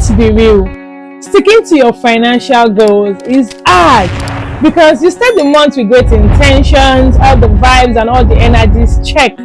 let's be real, sticking to your financial goals is hard because you start the month with great intentions, all the vibes and all the energies check.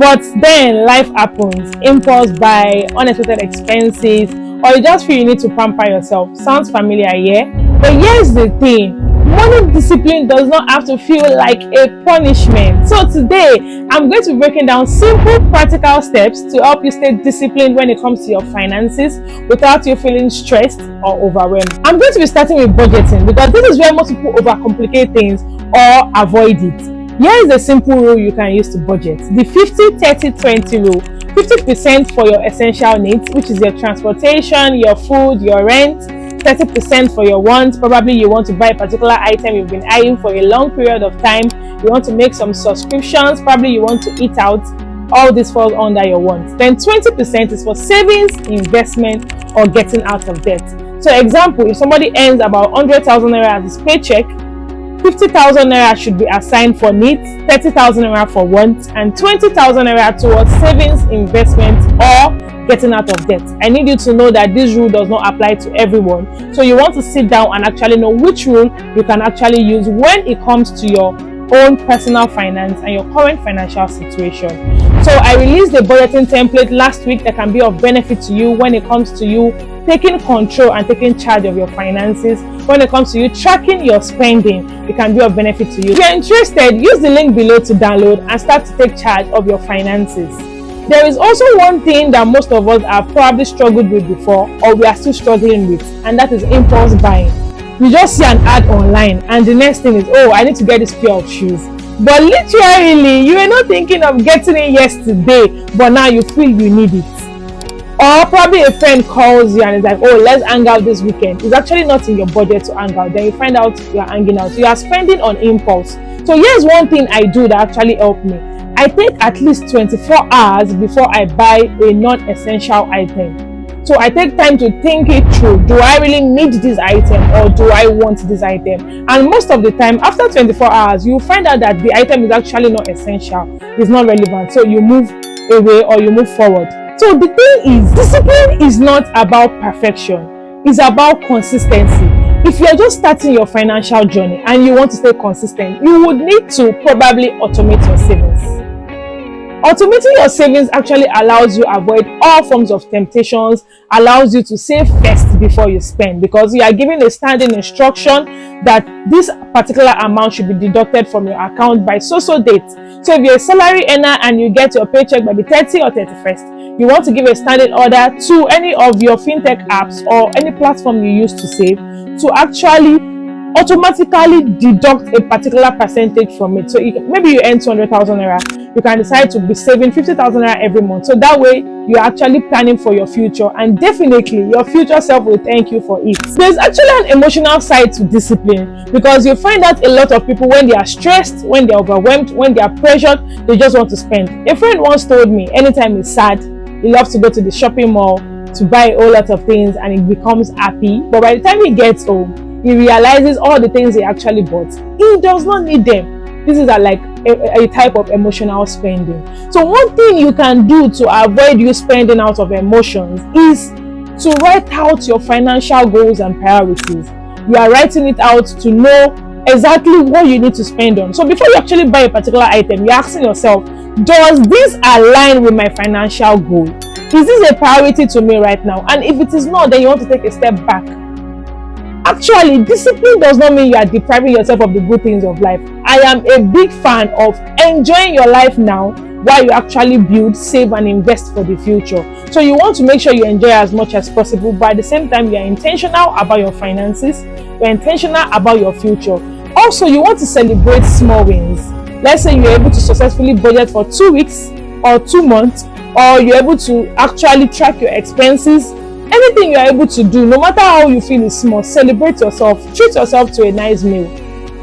But then life happens, impulse buy, unexpected expenses, or you just feel you need to pamper yourself. Sounds familiar, yeah? But here's the thing, money discipline does not have to feel like a punishment. So today, I'm going to be breaking down simple, practical steps to help you stay disciplined when it comes to your finances without you feeling stressed or overwhelmed. I'm going to be starting with budgeting because this is where most people overcomplicate things or avoid it. Here is a simple rule you can use to budget. The 50-30-20 rule. 50% for your essential needs, which is your transportation, your food, your rent. 30% for your wants. Probably you want to buy a particular item you've been eyeing for a long period of time. You want to make some subscriptions. Probably you want to eat out. All this falls under your wants. Then 20% is for savings, investment, or getting out of debt. So example, if somebody earns about 100,000 naira as his paycheck, 50,000 naira should be assigned for needs, 30,000 naira for wants, and 20,000 naira towards savings, investment, or getting out of debt. I need you to know that this rule does not apply to everyone. So you want to sit down and actually know which rule you can actually use when it comes to your own personal finance and your current financial situation. So I released a budgeting template last week that can be of benefit to you when it comes to you taking control and taking charge of your finances. When it comes to you tracking your spending, it can be of benefit to you. If you're interested, use the link below to download and start to take charge of your finances. There is also one thing that most of us have probably struggled with before, or we are still struggling with, and that is impulse buying. You just see an ad online and the next thing is, oh, I need to get this pair of shoes. But literally, you were not thinking of getting it yesterday, but now you feel you need it. Or probably a friend calls you and is like, oh, let's hang out this weekend. It's actually not in your budget to hang out. Then you find out you are hanging out. You are spending on impulse. So here's one thing I do that actually helped me. I take at least 24 hours before I buy a non-essential item. So I take time to think it through. Do I really need this item or do I want this item? And most of the time, after 24 hours, you find out that the item is actually not essential. It's not relevant. So you move away or you move forward. So the thing is, discipline is not about perfection. It's about consistency. If you're just starting your financial journey and you want to stay consistent, you would need to probably automate your savings. Automating your savings actually allows you to avoid all forms of temptations, allows you to save first before you spend, because you are given a standing instruction that this particular amount should be deducted from your account by so date. So if you're a salary earner and you get your paycheck by the 30th or 31st, you want to give a standing order to any of your fintech apps or any platform you use to save to actually automatically deduct a particular percentage from it. So maybe you earn 200,000 naira, you can decide to be saving 50,000 naira every month. So that way you're actually planning for your future, and definitely your future self will thank you for it. There's actually an emotional side to discipline, because you find out a lot of people, when they are stressed, when they're overwhelmed, when they are pressured, they just want to spend. A friend once told me anytime he's sad, he loves to go to the shopping mall to buy a whole lot of things and he becomes happy. But by the time he gets home, he realizes all the things he actually bought, he does not need them. This is like a type of emotional spending. So one thing you can do to avoid you spending out of emotions is to write out your financial goals and priorities. You are writing it out to know exactly what you need to spend on. So before you actually buy a particular item, you're asking yourself, does this align with my financial goal? Is this a priority to me right now? And if it is not, then you want to take a step back. Actually, discipline does not mean you are depriving yourself of the good things of life. I am a big fan of enjoying your life now while you actually build, save, and invest for the future. So you want to make sure you enjoy as much as possible, but at the same time, you are intentional about your finances, you're intentional about your future. Also, you want to celebrate small wins. Let's say you're able to successfully budget for 2 weeks or 2 months, or you're able to actually track your expenses. Anything you're able to do, no matter how you feel is small, celebrate yourself, treat yourself to a nice meal,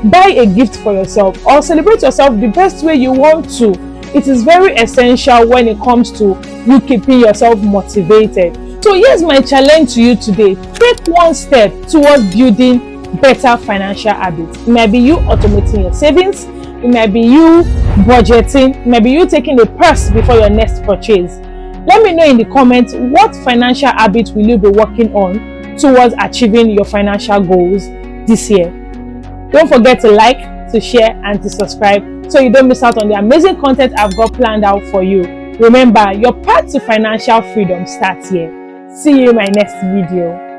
buy a gift for yourself, or celebrate yourself the best way you want to. It is very essential when it comes to you keeping yourself motivated. So here's my challenge to you today. Take one step towards building better financial habits. It might be you automating your savings, it might be you budgeting, it might be you taking a purse before your next purchase. Let me know in the comments, what financial habits will you be working on towards achieving your financial goals this year. Don't forget to like, to share, and to subscribe so you don't miss out on the amazing content I've got planned out for you. Remember, your path to financial freedom starts here. See you in my next video.